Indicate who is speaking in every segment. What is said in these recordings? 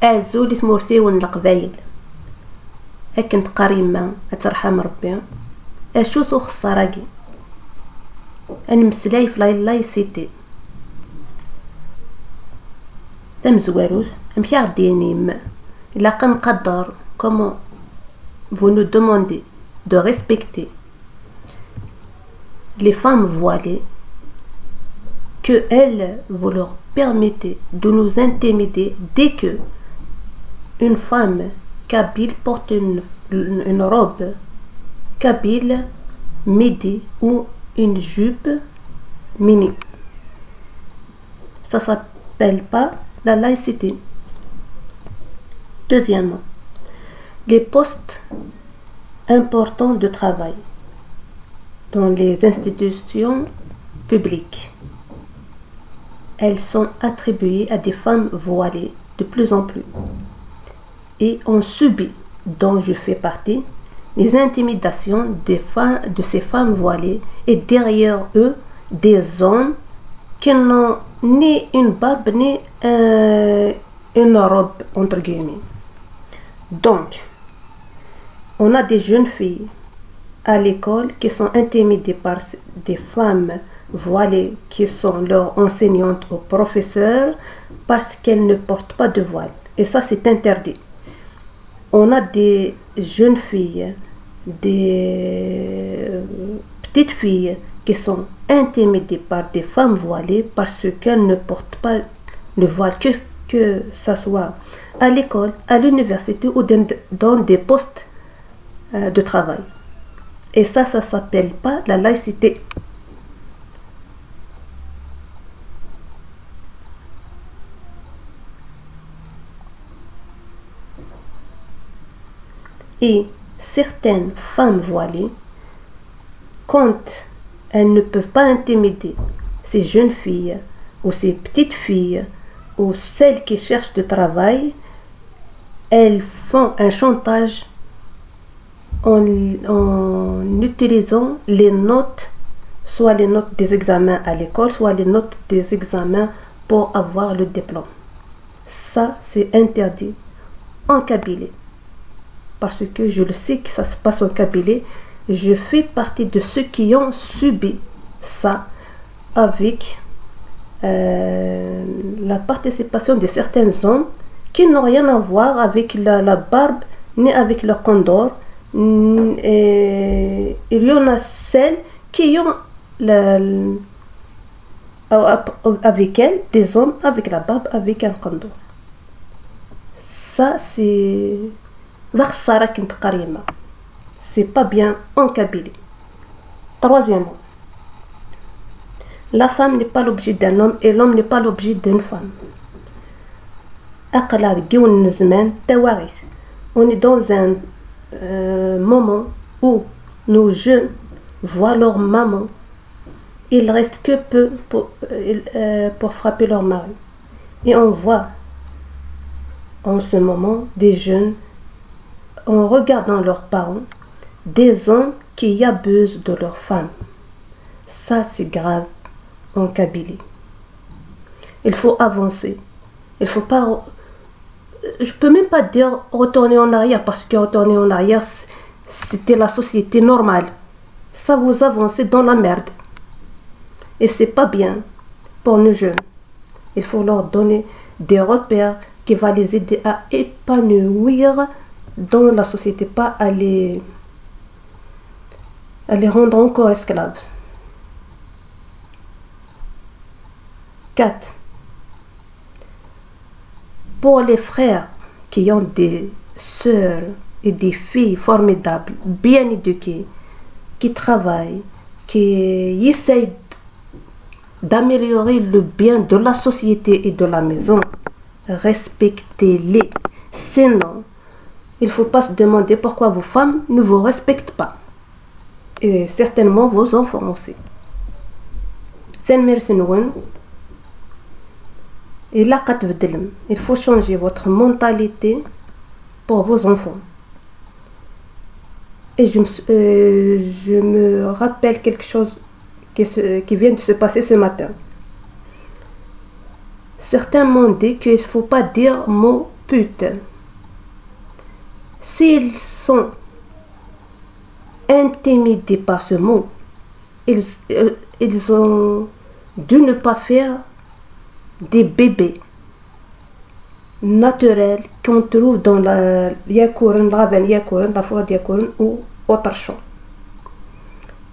Speaker 1: أعزو لتمورتيون القبايل، هاكن تقاريما أترحم ربي أشوثو خساراكي أنمسلاي في لايسيتي تمزواروث أمشي غدينيم إلا كنقدر comment vous nous demandez de respecter les femmes voilées, que elles, vous leur permettez de nous intimider dès que une femme kabyle porte une robe kabyle midi ou une jupe mini. Ça s'appelle pas la laïcité. Deuxièmement, les postes importants de travail dans les institutions publiques, elles sont attribuées à des femmes voilées de plus en plus. Et on subit, dont je fais partie, les intimidations de ces femmes voilées et derrière eux des hommes qui n'ont ni une barbe ni une robe entre guillemets. Donc, on a des jeunes filles à l'école qui sont intimidées par des femmes voilées qui sont leurs enseignantes ou professeurs parce qu'elles ne portent pas de voile. Et ça, c'est interdit. On a des jeunes filles, des petites filles qui sont intimidées par des femmes voilées parce qu'elles ne portent pas le voile, que ce soit à l'école, à l'université ou dans des postes de travail. Et ça s'appelle pas la laïcité. Et certaines femmes voilées, quand elles ne peuvent pas intimider ces jeunes filles ou ces petites filles ou celles qui cherchent du travail, elles font un chantage en utilisant les notes, soit les notes des examens à l'école, soit les notes des examens pour avoir le diplôme. Ça, c'est interdit en Kabylie. Parce que je le sais que ça se passe en Kabylie. Je fais partie de ceux qui ont subi ça avec la participation de certains hommes qui n'ont rien à voir avec la barbe ni avec le condor. Et il y en a celles qui ont avec elles des hommes avec la barbe avec un condor. Ça c'est c'est pas bien en Kabylie. Troisièmement, la femme n'est pas l'objet d'un homme et l'homme n'est pas l'objet d'une femme. On est dans un moment où nos jeunes voient leur maman. Il reste que peu pour frapper leur mari. Et on voit en ce moment des jeunes, en regardant leurs parents, des hommes qui abusent de leurs femmes. Ça, c'est grave en Kabylie. Il faut avancer. Il faut pas... Je peux même pas dire retourner en arrière, parce que retourner en arrière, c'était la société normale. Ça, vous avancez dans la merde. Et c'est pas bien pour nos jeunes. Il faut leur donner des repères qui vont les aider à épanouir dans la société, pas à les rendre encore esclaves. 4. Pour les frères qui ont des sœurs et des filles formidables, bien éduquées, qui travaillent, qui essayent d'améliorer le bien de la société et de la maison, respectez-les. Sinon, il ne faut pas se demander pourquoi vos femmes ne vous respectent pas. Et certainement vos enfants aussi. Et là, il faut changer votre mentalité pour vos enfants. Et je me rappelle quelque chose qui vient de se passer ce matin. Certains m'ont dit qu'il ne faut pas dire mot pute. S'ils sont intimidés par ce mot, ils ont dû ne pas faire des bébés naturels qu'on trouve dans la yakourn, la forêt de yakourn ou autre chose.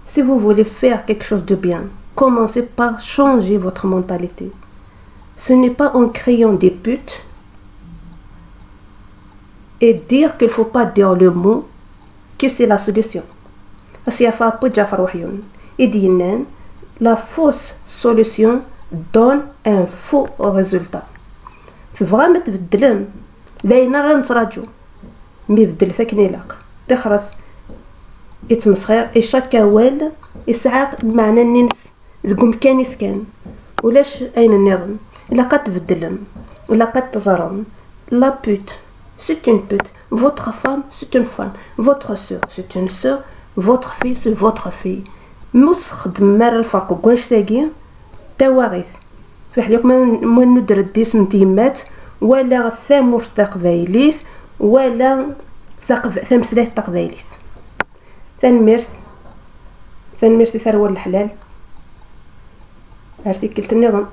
Speaker 1: Si vous voulez faire quelque chose de bien, commencez par changer votre mentalité. Ce n'est pas en créant des putes et dire qu'il ne faut pas dire le mot que c'est la solution. Parce qu'il y a peu de Jafar Wahyoun. Il dit la fausse solution donne un faux résultat. vraiment تبدلهم باينه راه نتراجعو مي بدل ثكني لاق تخرج يتمسخير يشكاوال يسعى بمعنى الناس تقوم كان يسكن ولاش اين النظام الا قد تبدلهم الا قد تزرم لا بوت c'est une pute votre femme c'est une femme votre sœur c'est une sœur votre fille c'est votre fille مسخدم مار الفرق واش تاقي تواغيث فحليك ما ندير الديس من تيمات ولا ثامور تقبايليت ولا ثمسلات تقبايليت ثانميرث ثروة الحلال عرفتي كلت النظام.